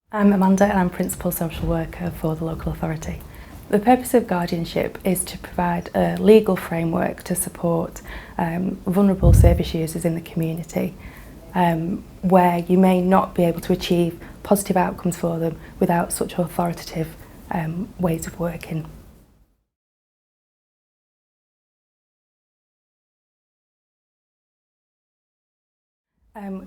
I'm Amanda and I'm Principal Social Worker for the local authority. The purpose of guardianship is to provide a legal framework to support vulnerable service users in the community where you may not be able to achieve positive outcomes for them without such authoritative ways of working.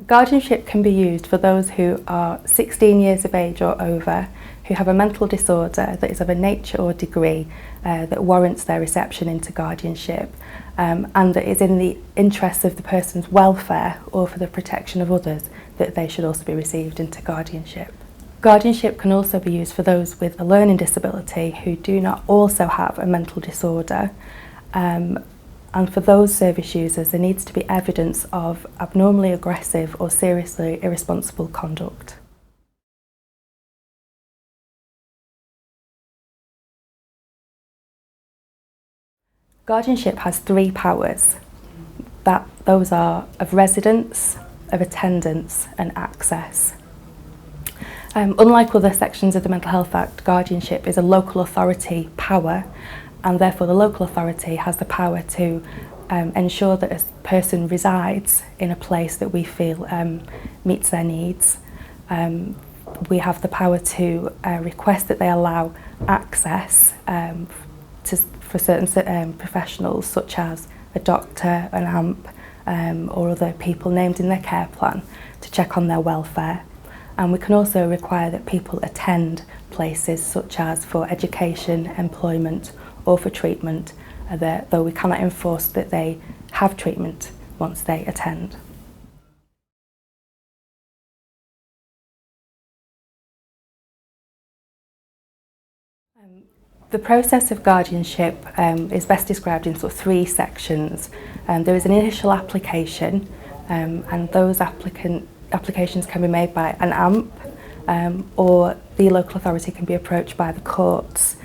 Guardianship can be used for those who are 16 years of age or over, who have a mental disorder that is of a nature or degree that warrants their reception into guardianship and that is in the interests of the person's welfare or for the protection of others, that they should also be received into guardianship. Guardianship can also be used for those with a learning disability who do not also have a mental disorder. And for those service users, there needs to be evidence of abnormally aggressive or seriously irresponsible conduct. Guardianship has 3 powers. Those are of residence, of attendance and access. Unlike other sections of the Mental Health Act, guardianship is a local authority power, and therefore the local authority has the power to ensure that a person resides in a place that we feel meets their needs. We have the power to request that they allow access for certain professionals such as a doctor, an AMP or other people named in their care plan to check on their welfare. And we can also require that people attend places such as for education, employment or for treatment, though we cannot enforce that they have treatment once they attend. The process of guardianship is best described in sort of 3 sections. There is an initial application, and those applications can be made by an AMP or the local authority can be approached by the courts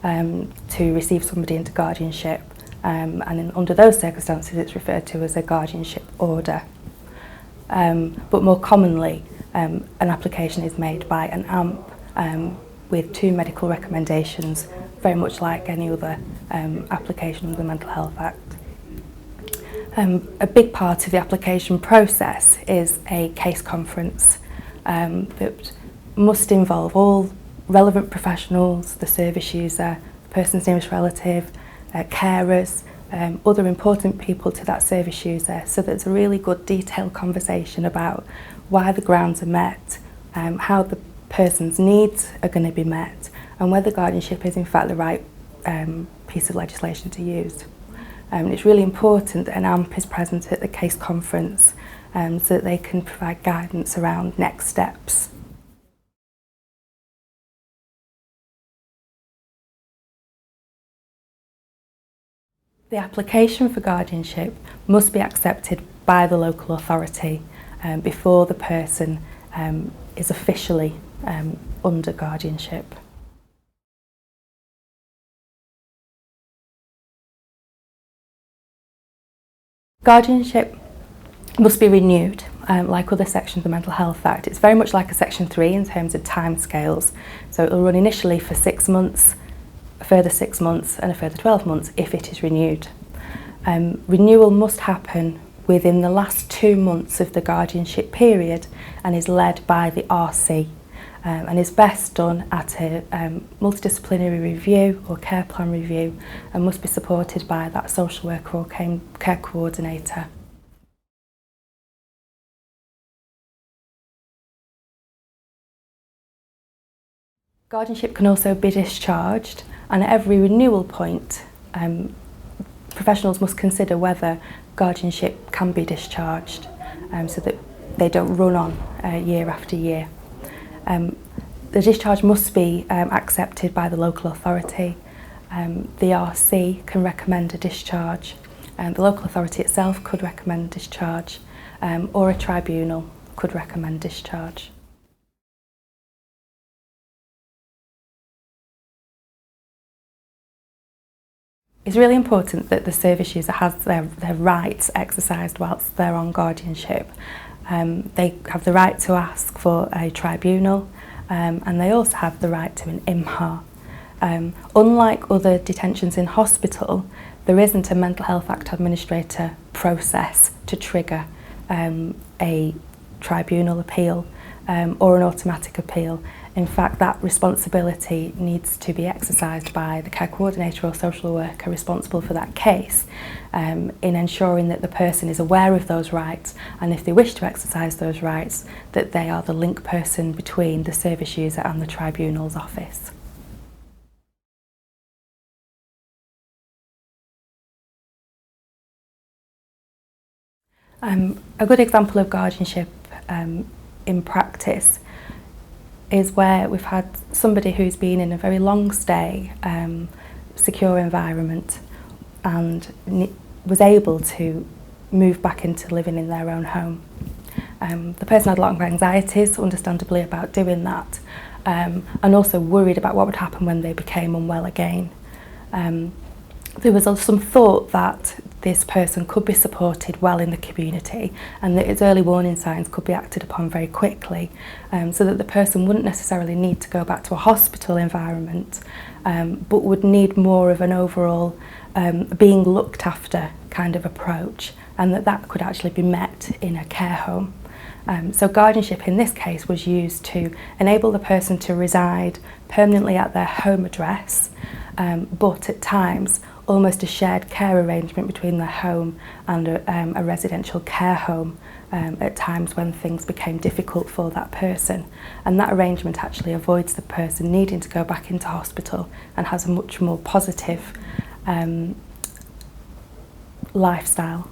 to receive somebody into guardianship, and under those circumstances it's referred to as a guardianship order. But more commonly an application is made by an AMP with 2 medical recommendations, very much like any other application under the Mental Health Act. A big part of the application process is a case conference that must involve all relevant professionals, the service user, the person's nearest relative, carers, other important people to that service user, so that it's a really good detailed conversation about why the grounds are met, how the person's needs are going to be met, and whether guardianship is in fact the right piece of legislation to use. It's really important that an AMP is present at the case conference so that they can provide guidance around next steps. The application for guardianship must be accepted by the local authority before the person is officially under guardianship. Guardianship must be renewed, like other sections of the Mental Health Act. It's very much like a Section 3 in terms of timescales. So it will run initially for 6 months, a further 6 months and a further 12 months if it is renewed. Renewal must happen within the last 2 months of the guardianship period and is led by the RC and is best done at a multidisciplinary review or care plan review and must be supported by that social worker or care coordinator. Guardianship can also be discharged, and at every renewal point professionals must consider whether guardianship can be discharged so that they don't run on year after year. The discharge must be accepted by the local authority. The RC can recommend a discharge, the local authority itself could recommend discharge, or a tribunal could recommend discharge. It's really important that the service user has their rights exercised whilst they're on guardianship. They have the right to ask for a tribunal, and they also have the right to an IMHA. Unlike other detentions in hospital, there isn't a Mental Health Act administrator process to trigger a tribunal appeal or an automatic appeal. In fact, that responsibility needs to be exercised by the care coordinator or social worker responsible for that case, in ensuring that the person is aware of those rights, and if they wish to exercise those rights, that they are the link person between the service user and the tribunal's office. A good example of guardianship in practice is where we've had somebody who's been in a very long stay, secure environment, and was able to move back into living in their own home. The person had a lot of anxieties, understandably, about doing that, and also worried about what would happen when they became unwell again. There was some thought that this person could be supported well in the community and that its early warning signs could be acted upon very quickly, so that the person wouldn't necessarily need to go back to a hospital environment, but would need more of an overall being looked after kind of approach, and that could actually be met in a care home. So guardianship in this case was used to enable the person to reside permanently at their home address, but at times almost a shared care arrangement between their home and a residential care home at times when things became difficult for that person. And that arrangement actually avoids the person needing to go back into hospital and has a much more positive lifestyle.